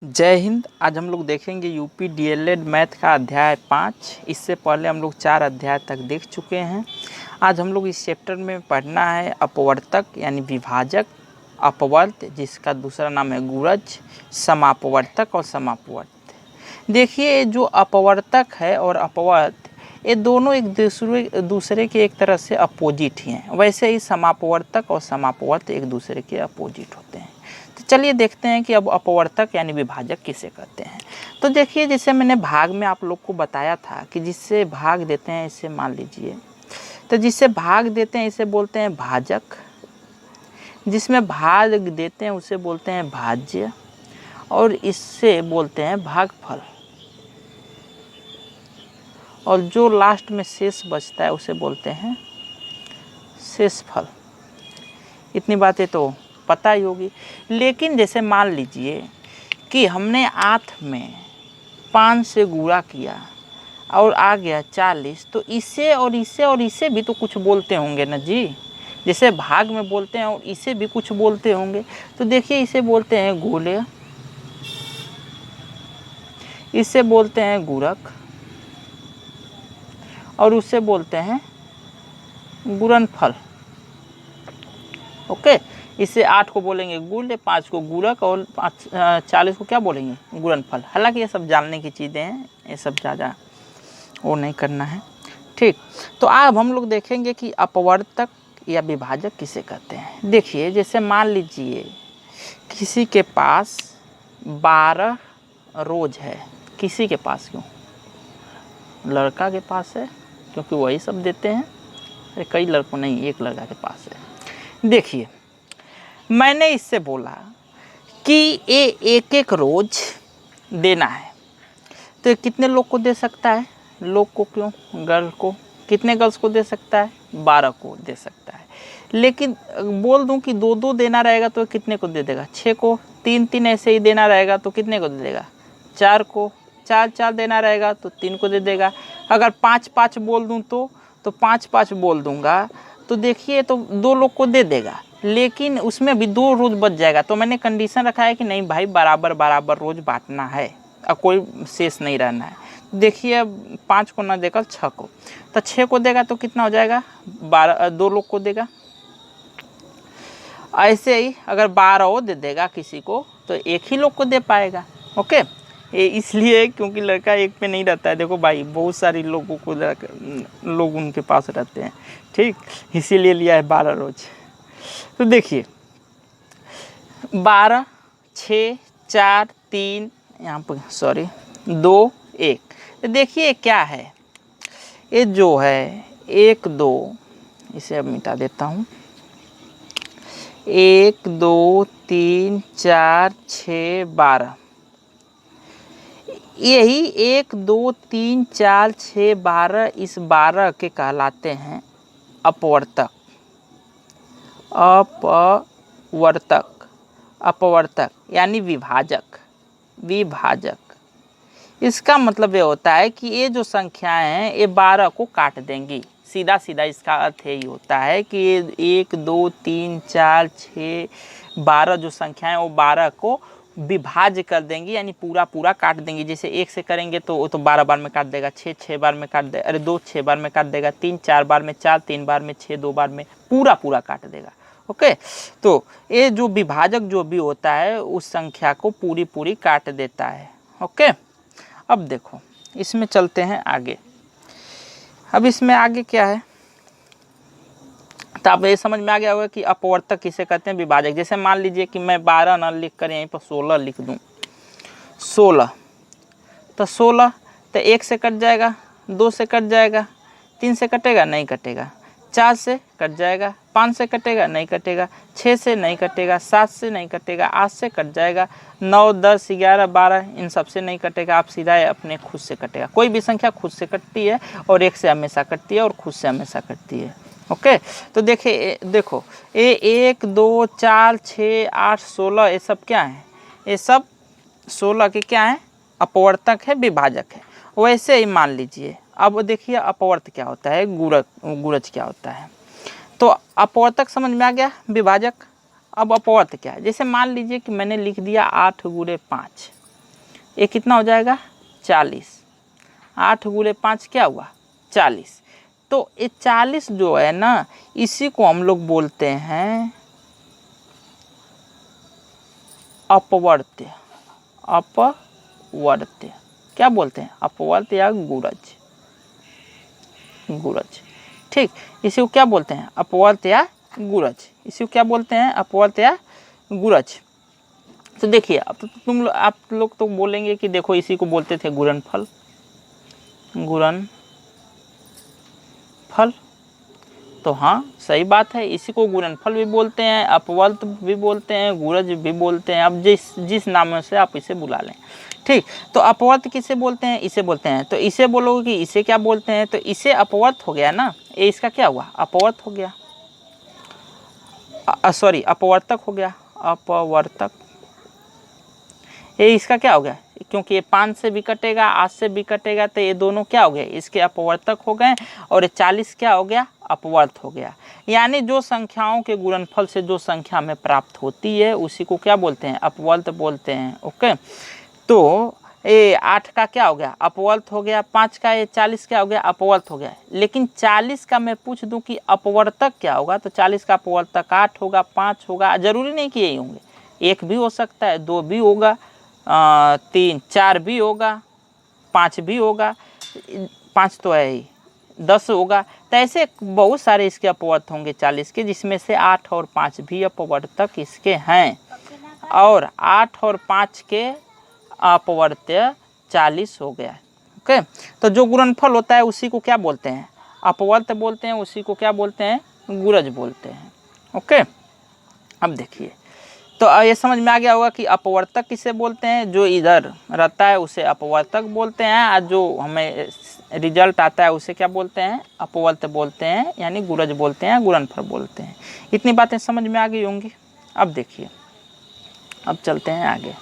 जय हिंद। आज हम लोग देखेंगे यूपी डीएलएड मैथ का अध्याय 5। इससे पहले हम लोग 4 अध्याय तक देख चुके हैं। आज हम लोग इस चैप्टर में पढ़ना है अपवर्तक यानी विभाजक, अपवर्त जिसका दूसरा नाम है गुणज, समापवर्तक और समापवर्त। देखिए, जो अपवर्तक है और अपवर्त ये दोनों एक दूसरे के एक तरह से अपोजिट ही हैं। वैसे ही समापवर्तक और समापवर्त एक दूसरे के अपोजिट होते हैं। तो चलिए देखते हैं कि अब अपवर्तक यानी विभाजक किसे कहते हैं। तो देखिए, जैसे मैंने भाग में आप लोग को बताया था कि जिससे भाग देते हैं इसे मान लीजिए, तो जिससे भाग देते हैं इसे बोलते हैं भाजक, जिसमें भाग देते हैं उसे बोलते हैं भाज्य, और इससे बोलते हैं भागफल, और जो लास्ट में शेष बचता है उसे बोलते हैं शेषफल। इतनी बातें तो पता ही होगी। लेकिन जैसे मान लीजिए कि हमने 8 में 5 से गुणा किया और आ गया 40, तो इसे और इसे और इसे भी तो कुछ बोलते होंगे ना जी। जैसे भाग में बोलते हैं और इसे भी कुछ बोलते होंगे। तो देखिए, इसे बोलते हैं गोले, इसे बोलते हैं गुणक, और उससे बोलते हैं गुणनफल। ओके, इससे 8 को बोलेंगे गुण, 5 को गुणक और 40 को क्या बोलेंगे गुणनफल। हालांकि ये सब जानने की चीज़ें हैं, ये सब ज़्यादा वो नहीं करना है। ठीक, तो अब हम लोग देखेंगे कि अपवर्तक या विभाजक किसे कहते हैं। देखिए, जैसे मान लीजिए किसी के पास 12 रोज है। किसी के पास, क्यों? लड़का के पास है, क्योंकि वही सब देते हैं। अरे कई लड़कों नहीं, एक लड़का के पास है। देखिए, मैंने इससे बोला कि ये एक एक रोज देना है, तो कितने लोग को दे सकता है? लोग को क्यों, गर्ल को। कितने गर्ल्स को दे सकता है? 12 को दे सकता है। लेकिन बोल दूं कि 2-2 देना रहेगा तो कितने को दे देगा? 6 को। 3-3 ऐसे ही देना रहेगा तो कितने को दे देगा? 4 को। 4-4 देना रहेगा तो 3 को दे देगा। अगर 5-5 बोल दूं तो 5-5 बोल दूंगा तो देखिए, तो 2 लोग को दे देगा। लेकिन उसमें भी 2 रोज बच जाएगा। तो मैंने कंडीशन रखा है कि नहीं भाई, बराबर बराबर रोज बांटना है और कोई शेष नहीं रहना है। देखिए, 5 को ना देकर 6 को, तो 6 को देगा तो कितना हो जाएगा? 12, 2 लोग को देगा। ऐसे ही अगर 12 दे देगा किसी को तो एक ही लोग को दे पाएगा। ओके, ये इसलिए क्योंकि लड़का एक पे नहीं रहता है। देखो भाई, बहुत सारे लोगों को लोग उनके पास रहते हैं। ठीक, इसीलिए लिया है 12 रोज। तो देखिए, 12, 6, 4, 3, यहाँ पर 2, 1। तो देखिए क्या है, ये जो है 1, 2, इसे अब मिटा देता हूँ। 1, 2, 3, 4, 6, 12। यही 1, 2, 3, 4, 6, 12, इस 12 के कहलाते हैं अपवर्तक। अपवर्तक यानी विभाजक। इसका मतलब ये होता है कि ये जो संख्याएं हैं ये 12 को काट देंगी। सीधा सीधा इसका अर्थ यही होता है कि ये 1, 2, 3, 4, 6, 12 जो संख्याएं वो 12 को विभाज्य कर देंगी, यानी पूरा पूरा काट देंगी। जैसे 1 से करेंगे तो वो तो 12 बार में काट देगा, 6 6 बार में काट देगा, 2 6 बार में काट देगा, 3 4 बार में, 4 3 बार में, 6 2 बार में, पूरा पूरा काट देगा। ओके, तो ये जो विभाजक जो भी होता है उस संख्या को पूरी पूरी काट देता है। ओके, अब देखो इसमें चलते हैं आगे। अब इसमें आगे क्या है, तो आप ये समझ में आ गया होगा कि अपवर्तक किसे कहते हैं, विभाजक। जैसे मान लीजिए कि मैं 12 न लिख कर यहीं पर 16 लिख दूं। 16, तो 16 तो 1 से कट जाएगा, 2 से कट जाएगा, 3 से कटेगा नहीं कटेगा, 4 से कट जाएगा, 5 से कटेगा नहीं कटेगा, 6 से नहीं कटेगा, 7 से नहीं कटेगा, 8 से कट जाएगा, 9 10 11 12 इन सब से नहीं कटेगा। आप सीधा अपने खुद से कटेगा। कोई भी संख्या खुद से कटती है और 1 से हमेशा कटती है और खुद से हमेशा कटती है। ओके, तो देखो ये 1 2 4 6 8 16 ये सब क्या है? ये सब 16 के क्या है? अपवर्तक है, विभाजक है। वैसे ही मान लीजिए, अब देखिए अपवर्त क्या होता है, गुणज क्या होता है। तो अपवर्तक समझ में आ गया, विभाजक। अब अपवर्त क्या है, जैसे मान लीजिए कि मैंने लिख दिया 8 × 5। ये कितना हो जाएगा 40। 8 गुणे 5 क्या हुआ 40। तो ये 40 जो है ना, इसी को हम लोग बोलते हैं अपवर्त्य। अपवर्त्य क्या बोलते हैं? अपवर्त्य या गुरज। गुरज, ठीक। इसी को क्या बोलते हैं? अपवर्त्य या गुरज। इसी को क्या बोलते हैं? अपवर्त्य या गुरज। तो देखिए, अब तो आप लोग तो बोलेंगे कि देखो इसी को बोलते थे गुणनफल। गुणनफल, तो हाँ सही बात है, इसी को गुणनफल भी बोलते हैं, अपवर्त भी बोलते हैं, गुरज भी बोलते हैं। अब जिस नाम से आप इसे बुला लें, ठीक। तो अपवर्त किसे बोलते हैं? इसे बोलते हैं। तो इसे बोलोगे कि इसे क्या बोलते हैं? तो इसे अपवर्त हो गया ना, ये इसका क्या हुआ? अपवर्त हो गया, सॉरी अपवर्तक हो गया, अपवर्तक। ये इसका क्या हो गया? क्योंकि ये 5 से भी कटेगा, 8 से भी कटेगा, तो ये दोनों क्या हो गए? इसके अपवर्तक हो गए। और ये 40 क्या हो गया? अपवर्त हो गया। यानी जो संख्याओं के गुणनफल से जो संख्या हमें प्राप्त होती है उसी को क्या बोलते हैं? अपवर्त बोलते हैं। ओके, तो ये 8 का क्या हो गया? अपवर्त हो गया। 5 का, ये 40 क्या हो गया? अपवर्त हो गया। लेकिन 40 का मैं पूछ दूं कि अपवर्तक क्या होगा, तो 40 का अपवर्तक 8 होगा, 5 होगा। जरूरी नहीं कि यही होंगे, 1 भी हो सकता है, 2 भी होगा, 3 4 भी होगा, 5 भी होगा, 5 तो है ही, 10 होगा। तो ऐसे बहुत सारे इसके अपवर्त होंगे 40 के, जिसमें से 8 और 5 भी अपवर्तक इसके हैं। और 8 और 5 के अपवर्त्य 40 हो गया। ओके, तो जो गुणनफल होता है उसी को क्या बोलते हैं? अपवर्त्य बोलते हैं। उसी को क्या बोलते हैं? गुरज बोलते हैं। ओके, अब देखिए, तो ये समझ में आ गया होगा कि अपवर्तक किसे बोलते हैं? जो इधर रहता है उसे अपवर्तक बोलते हैं, और जो हमें रिजल्ट आता है उसे क्या बोलते हैं? अपवर्त्य बोलते हैं, यानी गुरज बोलते हैं, गुणनफल बोलते हैं। इतनी बातें समझ में आ गई होंगी। अब देखिए, अब चलते हैं आगे।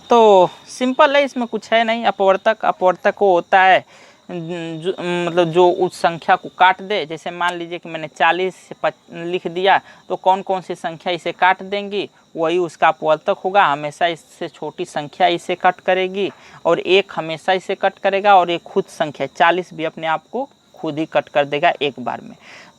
तो सिंपल है, इसमें कुछ है नहीं। अपवर्तक को होता है मतलब जो उस संख्या को काट दे। जैसे मान लीजिए कि मैंने 40 से लिख दिया, तो कौन कौन सी संख्या इसे काट देंगी, वही उसका अपवर्तक होगा। हमेशा इससे छोटी संख्या इसे कट करेगी, और 1 हमेशा इसे कट करेगा, और एक खुद संख्या 40 भी अपने आप को खुद ही कट कर देगा एक बार में।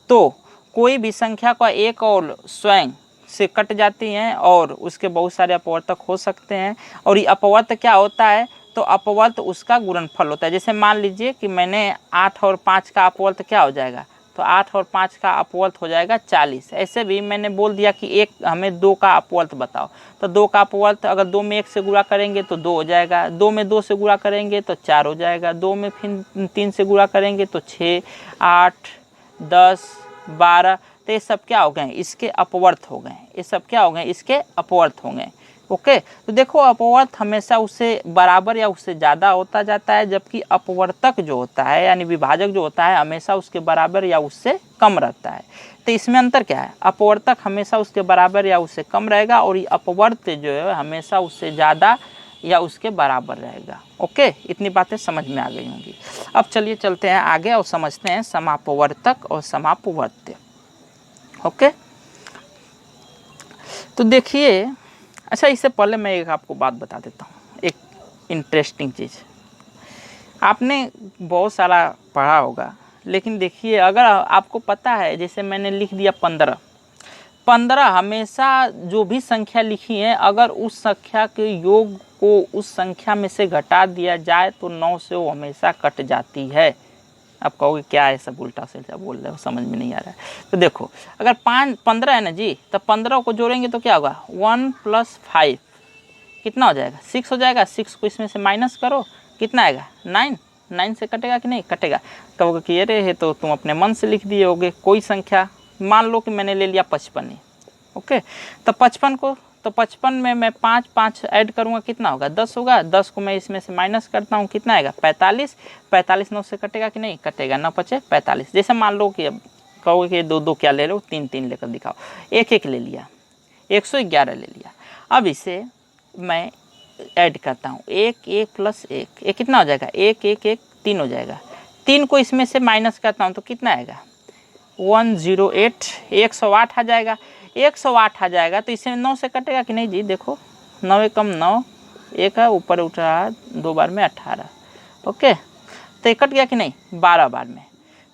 तो कोई भी संख्या का एक और स्वयं से कट जाती हैं, और उसके बहुत सारे अपवर्तक हो सकते हैं। और ये अपवर्त क्या होता है? तो अपवर्त उसका गुणनफल होता है। जैसे मान लीजिए कि मैंने 8 और 5 का अपवर्त क्या हो जाएगा? तो 8 और 5 का अपवर्त हो जाएगा 40। ऐसे भी मैंने बोल दिया कि एक हमें 2 का अपवर्त बताओ, तो 2 का अपवर्त अगर 2 में 1 से गुणा करेंगे तो 2 हो जाएगा, 2 में 2 से गुणा करेंगे तो 4 हो जाएगा, 2 में फिर 3 से गुणा करेंगे तो 6, 8, 10, 12। तो ये सब क्या हो गए? इसके अपवर्त हो गए। ये सब क्या हो गए? इसके अपवर्त हो गए। ओके, तो देखो अपवर्त हमेशा उससे बराबर या उससे ज़्यादा होता जाता है, जबकि अपवर्तक जो होता है यानी विभाजक जो होता है हमेशा उसके बराबर या उससे कम रहता है। तो इसमें अंतर क्या है? अपवर्तक हमेशा उसके बराबर या उससे कम रहेगा, और ये अपवर्त जो है हमेशा उससे ज़्यादा या उसके बराबर रहेगा। ओके, इतनी बातें समझ में आ गई होंगी। अब चलिए चलते हैं आगे और समझते हैं समापवर्तक और समापवर्त्य। ओके, तो देखिए, अच्छा इससे पहले मैं एक आपको बात बता देता हूँ, एक इंटरेस्टिंग चीज़। आपने बहुत सारा पढ़ा होगा, लेकिन देखिए अगर आपको पता है, जैसे मैंने लिख दिया 15 हमेशा जो भी संख्या लिखी है, अगर उस संख्या के योग को उस संख्या में से घटा दिया जाए तो 9 से वो हमेशा कट जाती है। आप कहोगे क्या है सब उल्टा सीधा बोल रहे हो, समझ में नहीं आ रहा है। तो देखो, अगर 15 है ना जी, तो 15 को जोड़ेंगे तो क्या होगा? 1 + 5 कितना हो जाएगा? 6 हो जाएगा। 6 को इसमें से माइनस करो, कितना आएगा? 9। 9 से कटेगा कि नहीं कटेगा? कहोगे कि अरे है तो तुम अपने मन से लिख दिए होगे कोई संख्या। मान लो कि मैंने ले लिया 55। ओके, तो 55 को, तो 55 में मैं 5 5 ऐड करूँगा, कितना होगा? 10 होगा। 10 को मैं इसमें से माइनस करता हूँ, कितना आएगा? 45। 45 9 से कटेगा कि नहीं कटेगा? 9 × 5 = 45। जैसे मान लो कि अब कहोगे कि 2 2 क्या ले लो, 3 3 लेकर दिखाओ। 1 1 ले लिया, 111 ले लिया। अब इसे मैं ऐड करता हूँ, 1 1 + 1, ये कितना हो जाएगा? 1 1 1 3 हो जाएगा। 3 को इसमें से माइनस करता हूँ तो कितना आएगा? 108, 108 आ जाएगा। 108 आ जाएगा, तो इसमें 9 से कटेगा कि नहीं जी? देखो 9 × 9 एक है, ऊपर उठ रहा है 2 बार में 18। ओके, तो ये कट गया कि नहीं 12 बार में।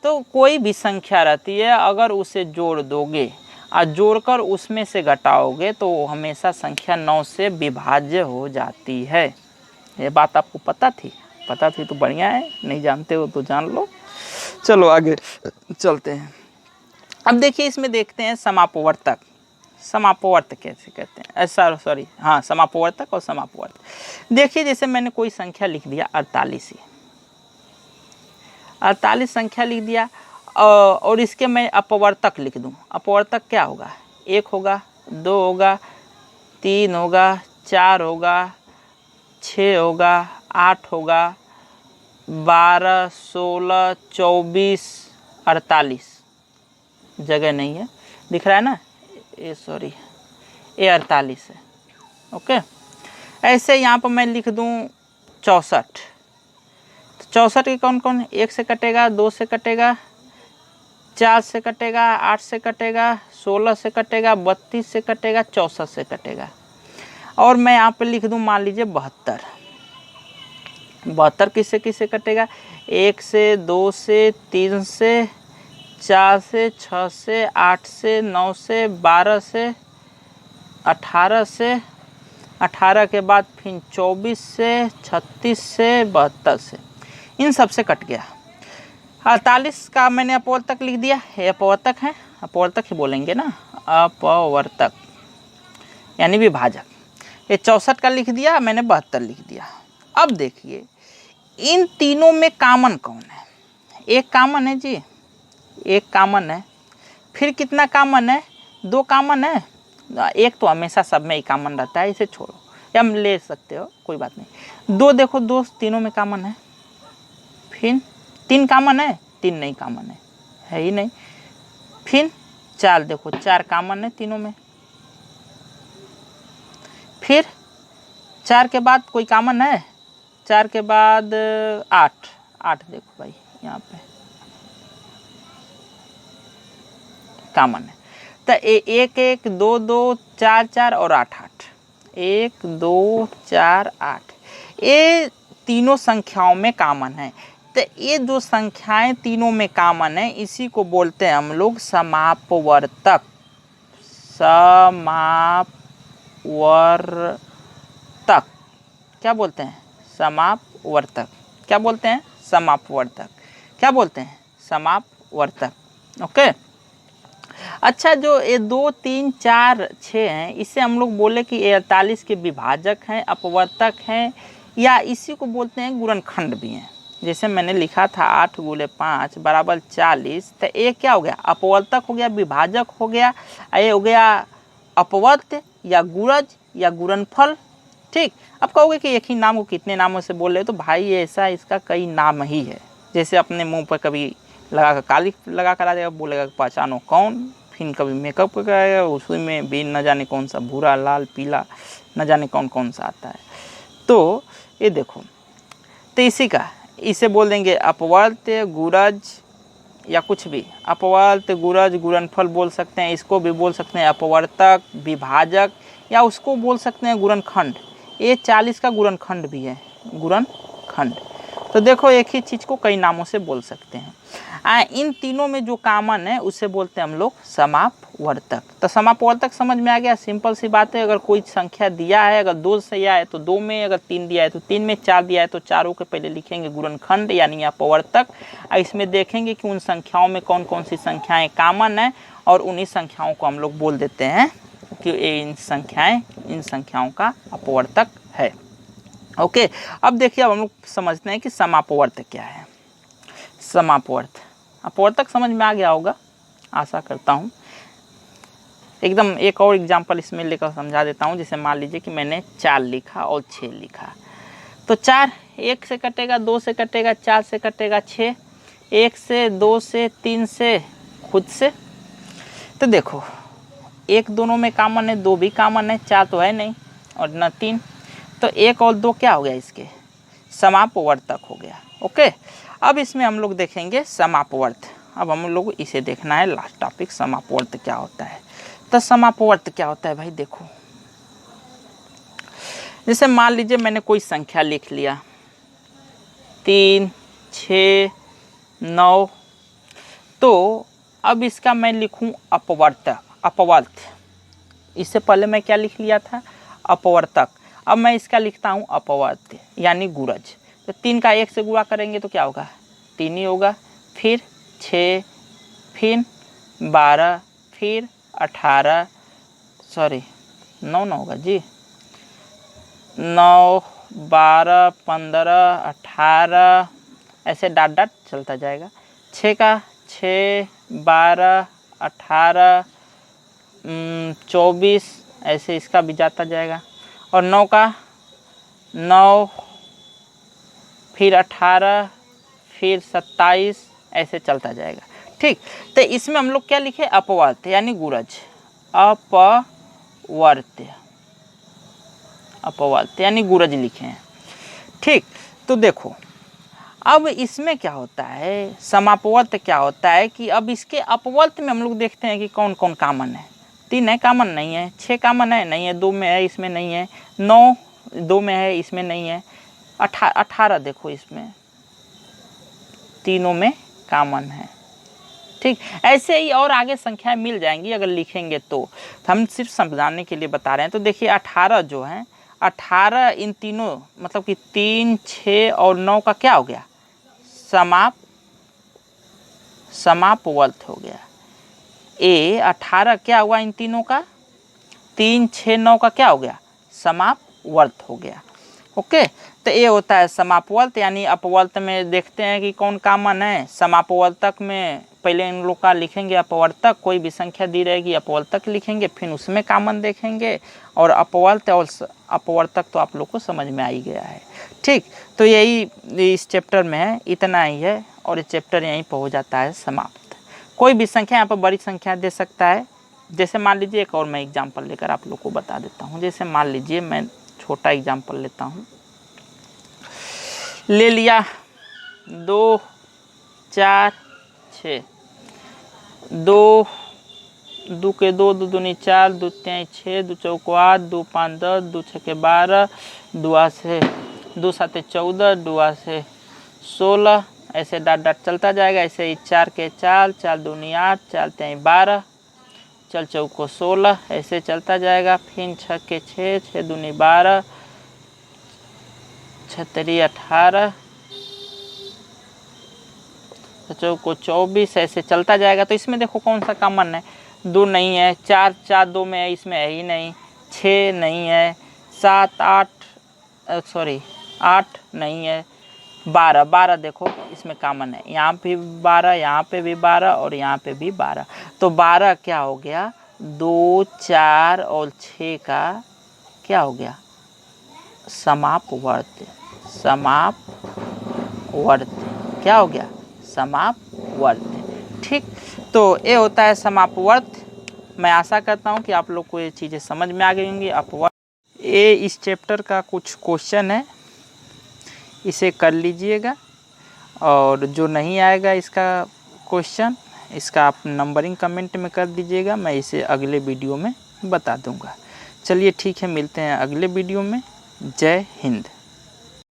तो कोई भी संख्या रहती है, अगर उसे जोड़ दोगे और जोड़कर उसमें से घटाओगे तो हमेशा संख्या 9 से विभाज्य हो जाती है। ये बात आपको पता थी? पता थी तो बढ़िया है, नहीं जानते हो तो जान लो। चलो आगे चलते हैं। अब देखिए इसमें देखते हैं समापवर्तक। समापवर्तक कैसे कहते हैं, ऐसा सॉरी हाँ, समापवर्तक और समापवर्तक। देखिए जैसे मैंने कोई संख्या लिख दिया 48 ही, 48 संख्या लिख दिया और इसके मैं अपवर्तक लिख दूं। अपवर्तक क्या होगा? 1 होगा, 2 होगा, 3 होगा, 4 होगा, 6 होगा, 8 होगा, 12, 16, 24, 48। जगह नहीं है, दिख रहा है ना, ये सॉरी ये 48 है। ओके, ऐसे यहाँ पर मैं लिख दूँ 64। तो 64 के कौन कौन? 1 से कटेगा, 2 से कटेगा, 4 से कटेगा, 8 से कटेगा, 16 से कटेगा, 32 से कटेगा, 64 से कटेगा। और मैं यहाँ पे लिख दूँ मान लीजिए 72। 72 किससे किससे कटेगा? 1 से, 2 से, 3 से, 4 से, 6 से, 8 से, 9 से, 12 से, 18 से, 18 के बाद फिर 24 से, 36 से, 72 से, इन सब से कट गया। 48 का मैंने अपवर्तक लिख दिया, ये अपवर्तक है, अपवर्तक ही बोलेंगे ना, अपवर्तक यानी विभाजक। ये 64 का लिख दिया मैंने, 72 लिख दिया। अब देखिए इन तीनों में कॉमन कौन है? एक कॉमन है जी, एक कॉमन है। फिर कितना कॉमन है? 2 कॉमन है। एक तो हमेशा सब में ही कॉमन रहता है, इसे छोड़ो, या हम ले सकते हो कोई बात नहीं। 2 देखो, 2 तीनों में कॉमन है। फिर 3 कॉमन है, 3 नहीं कॉमन है ही नहीं। फिर 4 देखो, 4 कॉमन है तीनों में। फिर 4 के बाद कोई कॉमन है? 4 के बाद 8 देखो भाई यहाँ पे कॉमन है। तो 1 1 2 2 4 4 और 8 8, 1 2 4 8, ये तीनों संख्याओं में कॉमन है। तो ये जो संख्याएं तीनों में कॉमन है, इसी को बोलते हैं हम लोग समापवर्तक। समापवर्तक क्या बोलते हैं? समापवर्तक। क्या बोलते हैं? समापवर्तक। क्या बोलते हैं? समापवर्तक। ओके, अच्छा, जो ये 2 3 4 6 हैं, इसे हम लोग बोले कि 48 के विभाजक हैं, अपवर्तक हैं, या इसी को बोलते हैं गुणनखंड भी हैं। जैसे मैंने लिखा था 8 × 5 = 40, तो ये क्या हो गया? अपवर्तक हो गया, विभाजक हो गया, ये हो गया अपवर्त या गुणज या गुणनफल। ठीक, अब कहोगे कि एक ही नाम को कितने नामों से बोल रहे हो? तो भाई ऐसा इसका कई नाम ही है। जैसे अपने मुंह पर कभी लगा कर काली लगा कर आ जाएगा, बोलेगा पहचानो कौन। फिर कभी मेकअप करके आएगा, उसी में भी न जाने कौन सा भूरा, लाल, पीला, न जाने कौन कौन सा आता है। तो ये देखो, तो इसी का इसे बोल देंगे अपवर्त, गुणज या कुछ भी। अपवर्त, गुणज, गुणनफल बोल सकते हैं। इसको भी बोल सकते हैं अपवर्तक, विभाजक, या उसको बोल सकते हैं गुणनखंड। ये 40 का गुणनखंड भी है, गुणनखंड। तो देखो एक ही चीज़ को कई नामों से बोल सकते हैं। इन तीनों में जो कॉमन है उसे बोलते हैं हम लोग समापवर्तक। तो समापवर्तक समझ में आ गया, सिंपल सी बात है। अगर कोई संख्या दिया है, अगर 2 से आया है तो 2 में, अगर 3 दिया है तो 3 में, 4 दिया है तो चारों के पहले लिखेंगे गुणनखंड यानी अपवर्तक। इसमें देखेंगे कि उन संख्याओं में कौन कौन सी संख्याएं कॉमन है, और उन्हीं संख्याओं को हम लोग बोल देते हैं कि इन संख्याओं का अपवर्तक है। ओके, अब देखिए, अब हम लोग समझते हैं कि समापवर्त क्या है। समापवर्त, अपवर्तक समझ में आ गया होगा, आशा करता हूँ। एकदम एक और एग्जांपल इसमें लेकर समझा देता हूँ। जैसे मान लीजिए कि मैंने 4 लिखा और 6 लिखा, तो 4 1 से कटेगा, 2 से कटेगा, 4 से कटेगा, 6 1 से, 2 से, 3 से, खुद से। तो देखो 1 दोनों में कॉमन है, 2 भी कॉमन है, 4 तो है नहीं और न 3, तो 1 और 2 क्या हो गया? इसके समापवर्तक हो गया। ओके, अब इसमें हम लोग देखेंगे समापवर्त। अब हम लोग इसे देखना है, लास्ट टॉपिक, समापवर्त क्या होता है। तो समापवर्त क्या होता है भाई? देखो जैसे मान लीजिए मैंने कोई संख्या लिख लिया 3, 6, 9, तो अब इसका मैं लिखूं अपवर्त। इससे पहले मैं क्या लिख लिया था, अपवर्तक। अब मैं इसका लिखता हूं अपवर्त यानी गुरज। तो 3 का 1 से गुणा करेंगे तो क्या होगा, 3 ही होगा। फिर 6, फिर 12, फिर 18, सॉरी 9 ना होगा जी, 9, 12, 15, 18 ऐसे डाट डाट चलता जाएगा। 6 का 6, 12, 18, 24 ऐसे इसका भी जाता जाएगा। और 9 का 9, फिर 18, फिर 27 ऐसे चलता जाएगा। ठीक, तो इसमें हम लोग क्या लिखे, अपवर्त यानी गुरज, अपवर्त यानी गुरज लिखे हैं। ठीक, तो देखो अब इसमें क्या होता है, समापवर्त क्या होता है कि अब इसके अपवर्त में हम लोग देखते हैं कि कौन कौन कॉमन है। 3 है, कॉमन नहीं है। 6 कॉमन है, नहीं है। 2 में है, इसमें नहीं है। 9 2 में है, इसमें नहीं है। 18 देखो इसमें तीनों में कॉमन है। ठीक, ऐसे ही और आगे संख्याएं मिल जाएंगी अगर लिखेंगे तो हम सिर्फ समझाने के लिए बता रहे हैं। तो देखिए 18 जो है, 18 इन तीनों मतलब कि 3, 6 और 9 का क्या हो गया, समापवर्त हो गया। 18 क्या हुआ इन तीनों का, 3, 6, 9 का क्या हो गया, समापवर्त हो गया। ओके, तो ये होता है समापवर्त। यानी अपवर्त में देखते हैं कि कौन कॉमन है। समापवर्तक में पहले इन लोग का लिखेंगे अपवर्तक, कोई भी संख्या दी रहेगी अपवर्तक लिखेंगे, फिर उसमें कॉमन देखेंगे। और अपवर्त और अपवर्तक तो आप लोग को समझ में आ ही गया है। ठीक, तो यही इस चैप्टर में है, इतना ही है। और ये चैप्टर यहीं पर हो जाता है समाप्त। कोई भी संख्या यहाँ पर बड़ी संख्या दे सकता है। जैसे मान लीजिए एक और मैं एग्जाम्पल लेकर आप लोग को बता देता हूँ। जैसे मान लीजिए मैं छोटा एग्जाम्पल लेता हूँ, ले लिया 2, 4, 6, 2 के 2, 2 दूनी 4, 2 3 6, 2 चौको 8, 2 5 10, 2 6 12, 2 7 14, 2 से 16 ऐसे डाट डाट चलता जाएगा। ऐसे ही 4 के 4, 4 दूनी 8, 4 3 12, चल चौको 16 ऐसे चलता जाएगा। फिर 6 के 6, 6 दूनी 12, 6 3 18, चौको 24 ऐसे चलता जाएगा। तो इसमें देखो कौन सा कॉमन है, 2 नहीं है, 4 2 में है, इसमें है ही नहीं। 6 नहीं है, 7 8 नहीं है। 12 देखो इसमें कॉमन है, यहाँ पे भी 12, यहाँ पे भी 12 और यहाँ पे भी 12। तो 12 क्या हो गया, 2, 4 और 6 का क्या हो गया, समापवर्त क्या हो गया, समापवर्त। ठीक, तो ये होता है समापवर्त। मैं आशा करता हूँ कि आप लोग को ये चीज़ें समझ में आ गई होंगी। अपवर्त ये इस चैप्टर का कुछ क्वेश्चन है, इसे कर लीजिएगा। और जो नहीं आएगा इसका क्वेश्चन, इसका आप नंबरिंग कमेंट में कर दीजिएगा, मैं इसे अगले वीडियो में बता दूंगा। चलिए ठीक है, मिलते हैं अगले वीडियो में। जय हिंद।